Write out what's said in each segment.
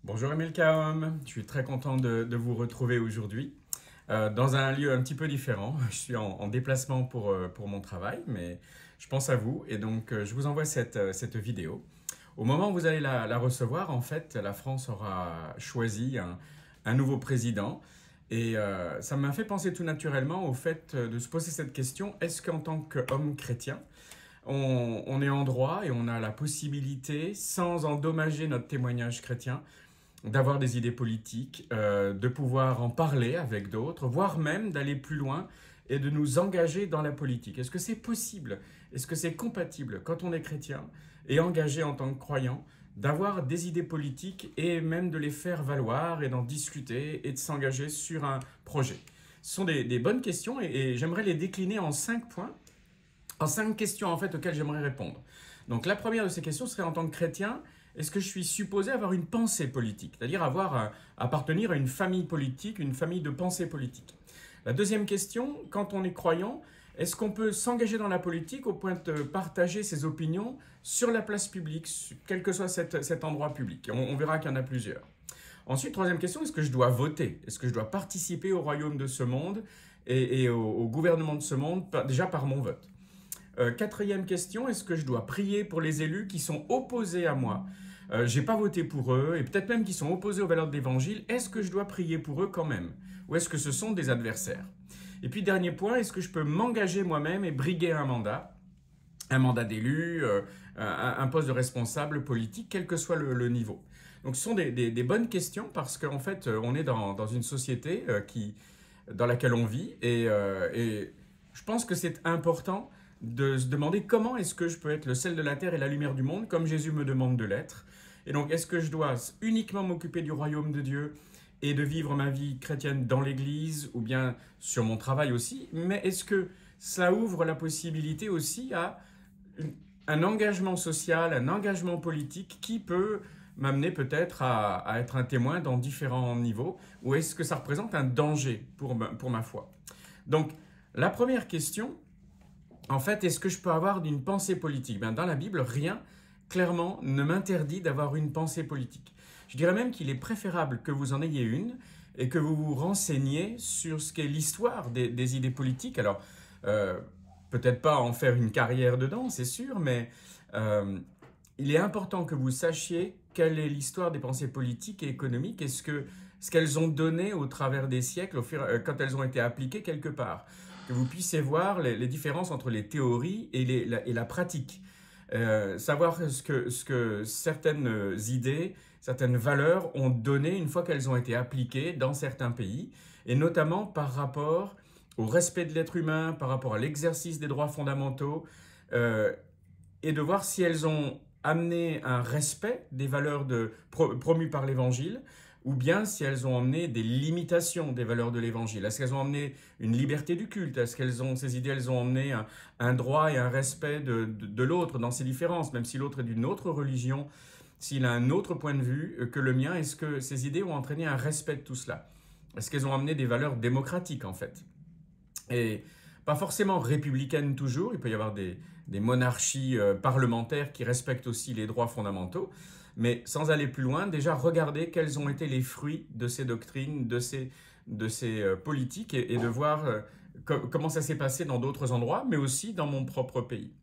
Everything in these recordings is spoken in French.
Bonjour Emile Kaom, je suis très content de vous retrouver aujourd'hui dans un lieu un petit peu différent. Je suis en déplacement pour mon travail, mais je pense à vous et donc je vous envoie cette vidéo. Au moment où vous allez la recevoir, en fait, la France aura choisi un nouveau président et ça m'a fait penser tout naturellement au fait de se poser cette question, est-ce qu'en tant qu'homme chrétien, on est en droit et on a la possibilité, sans endommager notre témoignage chrétien, d'avoir des idées politiques, de pouvoir en parler avec d'autres, voire même d'aller plus loin et de nous engager dans la politique. Est-ce que c'est possible? Est-ce que c'est compatible quand on est chrétien et engagé en tant que croyant d'avoir des idées politiques et même de les faire valoir et d'en discuter et de s'engager sur un projet? Ce sont des bonnes questions et j'aimerais les décliner en 5 points, en 5 questions en fait auxquelles j'aimerais répondre. Donc la première de ces questions serait en tant que chrétien, est-ce que je suis supposé avoir une pensée politique, c'est-à-dire appartenir à une famille politique, une famille de pensée politique? La deuxième question, quand on est croyant, est-ce qu'on peut s'engager dans la politique au point de partager ses opinions sur la place publique, quel que soit cet endroit public? On verra qu'il y en a plusieurs. Ensuite, troisième question, est-ce que je dois voter? Est-ce que je dois participer au royaume de ce monde et au gouvernement de ce monde, déjà par mon vote? Quatrième question, est-ce que je dois prier pour les élus qui sont opposés à moi? J'ai pas voté pour eux et peut-être même qui sont opposés aux valeurs de l'évangile. Est-ce que je dois prier pour eux quand même? Ou est-ce que ce sont des adversaires? Et puis dernier point, est-ce que je peux m'engager moi-même et briguer un mandat d'élu, un poste de responsable politique, quel que soit le niveau? Donc ce sont des bonnes questions parce qu'en fait, on est dans une société dans laquelle on vit et je pense que c'est important de se demander comment est-ce que je peux être le sel de la terre et la lumière du monde comme Jésus me demande de l'être. Et donc, est-ce que je dois uniquement m'occuper du royaume de Dieu et de vivre ma vie chrétienne dans l'Église ou bien sur mon travail aussi? Mais est-ce que ça ouvre la possibilité aussi à un engagement social, un engagement politique qui peut m'amener peut-être à être un témoin dans différents niveaux? Ou est-ce que ça représente un danger pour ma foi? Donc, la première question, en fait, est-ce que je peux avoir une pensée politique? Dans la Bible, rien, clairement, ne m'interdit d'avoir une pensée politique. Je dirais même qu'il est préférable que vous en ayez une et que vous vous renseigniez sur ce qu'est l'histoire des idées politiques. Alors, peut-être pas en faire une carrière dedans, c'est sûr, mais il est important que vous sachiez quelle est l'histoire des pensées politiques et économiques et ce qu'elles ont donné au travers des siècles, quand elles ont été appliquées quelque part. Que vous puissiez voir les différences entre les théories et la pratique. Savoir ce que certaines idées, certaines valeurs ont donné une fois qu'elles ont été appliquées dans certains pays, et notamment par rapport au respect de l'être humain, par rapport à l'exercice des droits fondamentaux, et de voir si elles ont amené un respect des valeurs promues par l'Évangile, ou bien si elles ont amené des limitations des valeurs de l'Évangile. Est-ce qu'elles ont amené une liberté du culte? Est-ce ces idées, elles ont amené un droit et un respect de l'autre dans ses différences, même si l'autre est d'une autre religion, s'il a un autre point de vue que le mien? Est-ce que ces idées ont entraîné un respect de tout cela? Est-ce qu'elles ont amené des valeurs démocratiques, en fait? Et pas forcément républicaines toujours, il peut y avoir des monarchies parlementaires qui respectent aussi les droits fondamentaux, mais sans aller plus loin, déjà regarder quels ont été les fruits de ces doctrines, de ces politiques et de voir comment ça s'est passé dans d'autres endroits, mais aussi dans mon propre pays.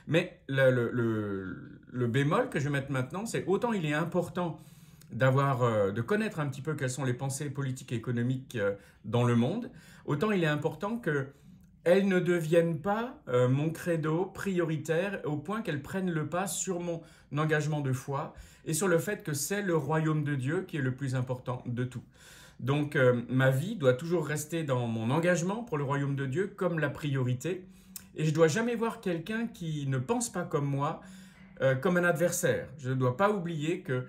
Mais le bémol que je vais mettre maintenant, c'est autant il est important de connaître un petit peu quelles sont les pensées politiques et économiques dans le monde, autant il est important qu'elles ne deviennent pas mon credo prioritaire au point qu'elles prennent le pas sur mon engagement de foi et sur le fait que c'est le royaume de Dieu qui est le plus important de tout. Donc ma vie doit toujours rester dans mon engagement pour le royaume de Dieu comme la priorité et je ne dois jamais voir quelqu'un qui ne pense pas comme moi comme un adversaire. Je ne dois pas oublier que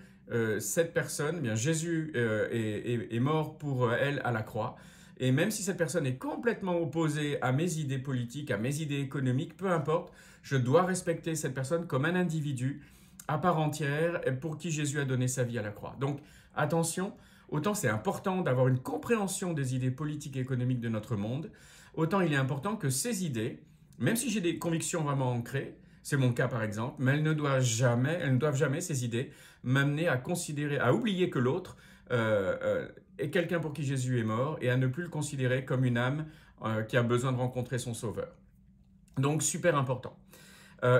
cette personne, bien Jésus est mort pour elle à la croix. Et même si cette personne est complètement opposée à mes idées politiques, à mes idées économiques, peu importe, je dois respecter cette personne comme un individu à part entière pour qui Jésus a donné sa vie à la croix. Donc attention, autant c'est important d'avoir une compréhension des idées politiques et économiques de notre monde, autant il est important que ces idées, même si j'ai des convictions vraiment ancrées, c'est mon cas par exemple, mais elles ne doivent jamais, ces idées, m'amener à considérer, à oublier que l'autre est quelqu'un pour qui Jésus est mort et à ne plus le considérer comme une âme qui a besoin de rencontrer son Sauveur. Donc, super important.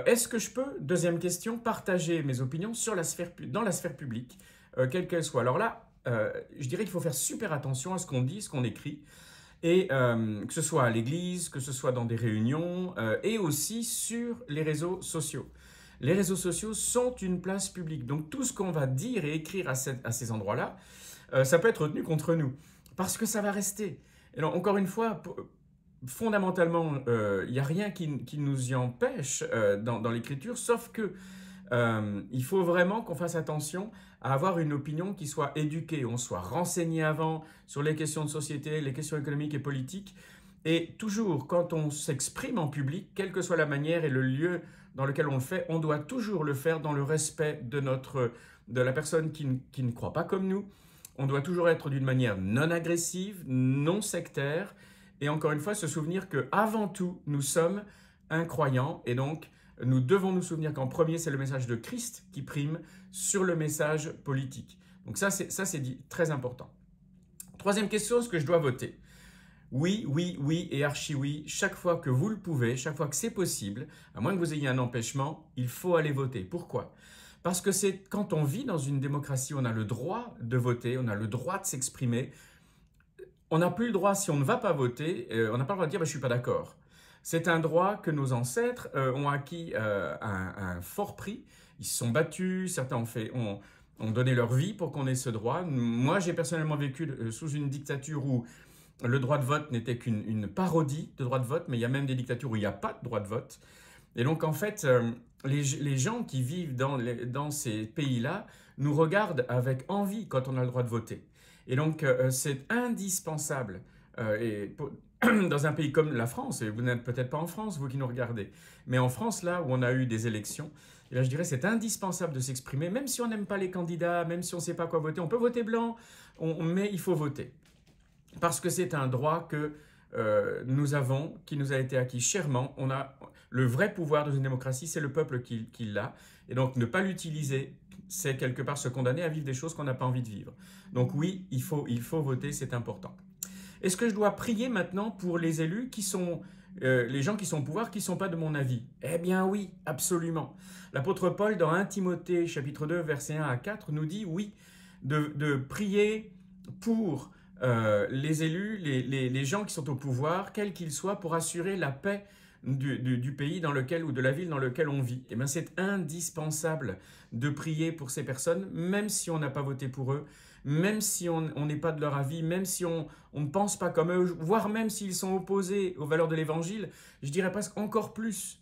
Est-ce que je peux, deuxième question, partager mes opinions dans la sphère publique, quelle qu'elle soit? Alors là, je dirais qu'il faut faire super attention à ce qu'on dit, ce qu'on écrit, et que ce soit à l'église, que ce soit dans des réunions, et aussi sur les réseaux sociaux. Les réseaux sociaux sont une place publique, donc tout ce qu'on va dire et écrire à ces endroits-là, ça peut être retenu contre nous, parce que ça va rester. Et alors, encore une fois, fondamentalement, il n'y a rien qui nous y empêche dans l'écriture, sauf que il faut vraiment qu'on fasse attention à avoir une opinion qui soit éduquée, on soit renseigné avant sur les questions de société, les questions économiques et politiques. Et toujours, quand on s'exprime en public, quelle que soit la manière et le lieu dans lequel on le fait, on doit toujours le faire dans le respect de la personne qui ne croit pas comme nous. On doit toujours être d'une manière non agressive, non sectaire, et encore une fois, se souvenir qu'avant tout, nous sommes un croyant, et donc nous devons nous souvenir qu'en premier, c'est le message de Christ qui prime sur le message politique. Donc ça, c'est dit très important. Troisième question, est-ce que je dois voter? Oui, oui, oui et archi oui. Chaque fois que vous le pouvez, chaque fois que c'est possible, à moins que vous ayez un empêchement, il faut aller voter. Pourquoi? Parce que c'est quand on vit dans une démocratie, on a le droit de voter, on a le droit de s'exprimer. On n'a plus le droit, si on ne va pas voter, on n'a pas le droit de dire je ne suis pas d'accord. C'est un droit que nos ancêtres ont acquis à un fort prix. Ils se sont battus, certains ont donné leur vie pour qu'on ait ce droit. Moi, j'ai personnellement vécu sous une dictature où le droit de vote n'était qu'une parodie de droit de vote, mais il y a même des dictatures où il n'y a pas de droit de vote. Et donc, en fait, les gens qui vivent dans ces pays-là nous regardent avec envie quand on a le droit de voter. Et donc, c'est indispensable, dans un pays comme la France, et vous n'êtes peut-être pas en France, vous qui nous regardez, mais en France, là où on a eu des élections, et là, je dirais c'est indispensable de s'exprimer, même si on n'aime pas les candidats, même si on ne sait pas quoi voter, on peut voter blanc, mais il faut voter. Parce que c'est un droit que nous avons, qui nous a été acquis chèrement. Le vrai pouvoir dans une démocratie, c'est le peuple qui l'a. Et donc, ne pas l'utiliser, c'est quelque part se condamner à vivre des choses qu'on n'a pas envie de vivre. Donc oui, il faut voter, c'est important. Est-ce que je dois prier maintenant pour les élus qui sont les gens qui sont au pouvoir, qui ne sont pas de mon avis? Eh bien oui, absolument. L'apôtre Paul, dans 1 Timothée, chapitre 2, versets 1 à 4, nous dit oui, de prier pour les élus, les gens qui sont au pouvoir, quels qu'ils soient, pour assurer la paix du pays dans lequel ou de la ville dans laquelle on vit. Eh bien, c'est indispensable de prier pour ces personnes, même si on n'a pas voté pour eux, même si on n'est pas de leur avis, même si on ne pense pas comme eux, voire même s'ils sont opposés aux valeurs de l'Évangile, je dirais presque encore plus.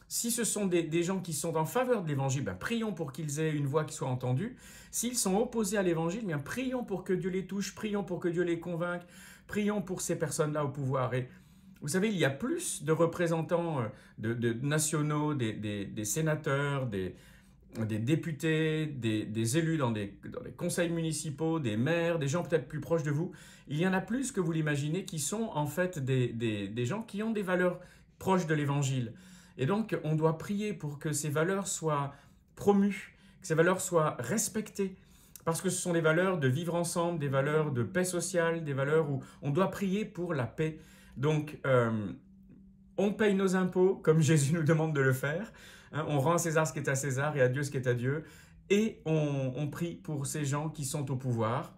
Si ce sont des gens qui sont en faveur de l'Évangile, ben prions pour qu'ils aient une voix qui soit entendue. S'ils sont opposés à l'Évangile, bien prions pour que Dieu les touche, prions pour que Dieu les convainque, prions pour ces personnes-là au pouvoir. Et vous savez, il y a plus de représentants de nationaux, des sénateurs, des députés, des élus dans les conseils municipaux, des maires, des gens peut-être plus proches de vous. Il y en a plus que vous l'imaginez qui sont en fait des gens qui ont des valeurs proches de l'Évangile. Et donc, on doit prier pour que ces valeurs soient promues, que ces valeurs soient respectées, parce que ce sont des valeurs de vivre ensemble, des valeurs de paix sociale, des valeurs où on doit prier pour la paix. Donc, on paye nos impôts comme Jésus nous demande de le faire. Hein, on rend à César ce qui est à César et à Dieu ce qui est à Dieu. Et on prie pour ces gens qui sont au pouvoir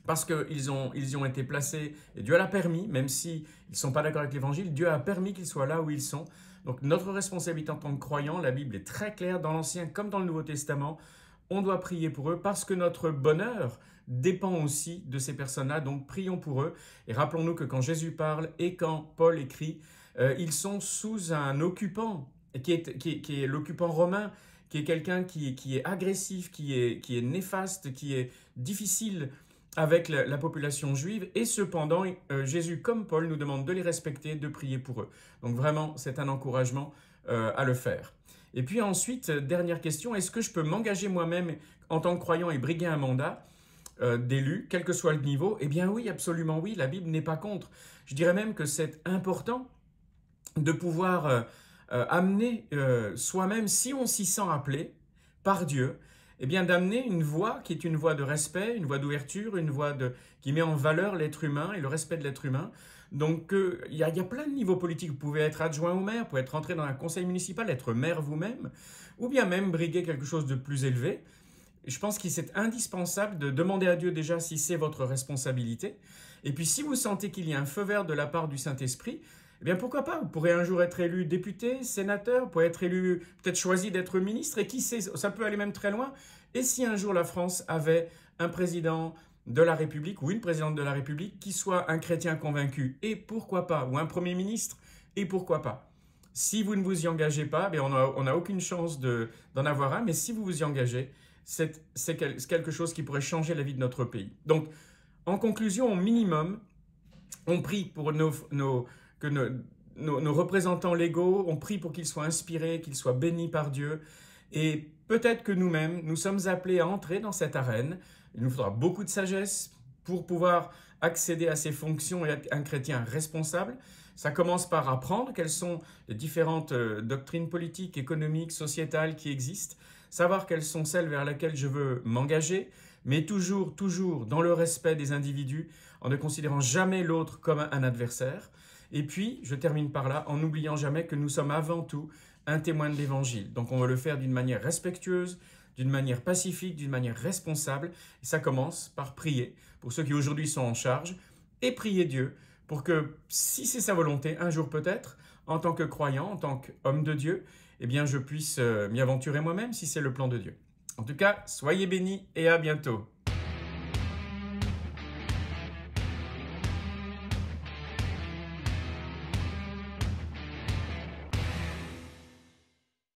parce qu'ils y ont été placés. Et Dieu l'a permis, même s'ils ne sont pas d'accord avec l'Évangile, Dieu a permis qu'ils soient là où ils sont. Donc notre responsabilité en tant que croyants, la Bible est très claire dans l'Ancien comme dans le Nouveau Testament. On doit prier pour eux parce que notre bonheur dépend aussi de ces personnes-là. Donc prions pour eux. Et rappelons-nous que quand Jésus parle et quand Paul écrit, ils sont sous un occupant qui est l'occupant romain, qui est quelqu'un qui est agressif, qui est néfaste, qui est difficile avec la population juive. Et cependant, Jésus, comme Paul, nous demande de les respecter, de prier pour eux. Donc vraiment, c'est un encouragement à le faire. Et puis ensuite, dernière question, est-ce que je peux m'engager moi-même en tant que croyant et briguer un mandat d'élu, quel que soit le niveau? Eh bien oui, absolument oui, la Bible n'est pas contre. Je dirais même que c'est important de pouvoir amener soi-même, si on s'y sent appelé par Dieu, eh bien d'amener une voix qui est une voix de respect, une voix d'ouverture, une voix qui met en valeur l'être humain et le respect de l'être humain. Donc il y a plein de niveaux politiques. Vous pouvez être adjoint au maire, vous pouvez être rentré dans un conseil municipal, être maire vous-même, ou bien même briguer quelque chose de plus élevé. Je pense qu'il est indispensable de demander à Dieu déjà si c'est votre responsabilité. Et puis si vous sentez qu'il y a un feu vert de la part du Saint-Esprit, eh bien pourquoi pas, vous pourrez un jour être élu député, sénateur, vous pourrez être élu, peut-être choisi d'être ministre, et qui sait, ça peut aller même très loin. Et si un jour la France avait un président de la République ou une présidente de la République qui soit un chrétien convaincu, et pourquoi pas, ou un premier ministre, et pourquoi pas. Si vous ne vous y engagez pas, bien on n'a aucune chance d'en avoir un, mais si vous vous y engagez, c'est quelque chose qui pourrait changer la vie de notre pays. Donc, en conclusion, au minimum, on prie pour que nos représentants légaux, on prie pour qu'ils soient inspirés, qu'ils soient bénis par Dieu. Et peut-être que nous-mêmes, nous sommes appelés à entrer dans cette arène. Il nous faudra beaucoup de sagesse pour pouvoir accéder à ces fonctions et être un chrétien responsable. Ça commence par apprendre quelles sont les différentes doctrines politiques, économiques, sociétales qui existent, savoir quelles sont celles vers lesquelles je veux m'engager, mais toujours dans le respect des individus, en ne considérant jamais l'autre comme un adversaire. Et puis, je termine par là, en n'oubliant jamais que nous sommes avant tout un témoin de l'Évangile. Donc on va le faire d'une manière respectueuse, d'une manière pacifique, d'une manière responsable. Et ça commence par prier, pour ceux qui aujourd'hui sont en charge, et prier Dieu, pour que, si c'est sa volonté, un jour peut-être, en tant que croyant, en tant qu'homme de Dieu, eh bien je puisse m'y aventurer moi-même, si c'est le plan de Dieu. En tout cas, soyez bénis et à bientôt.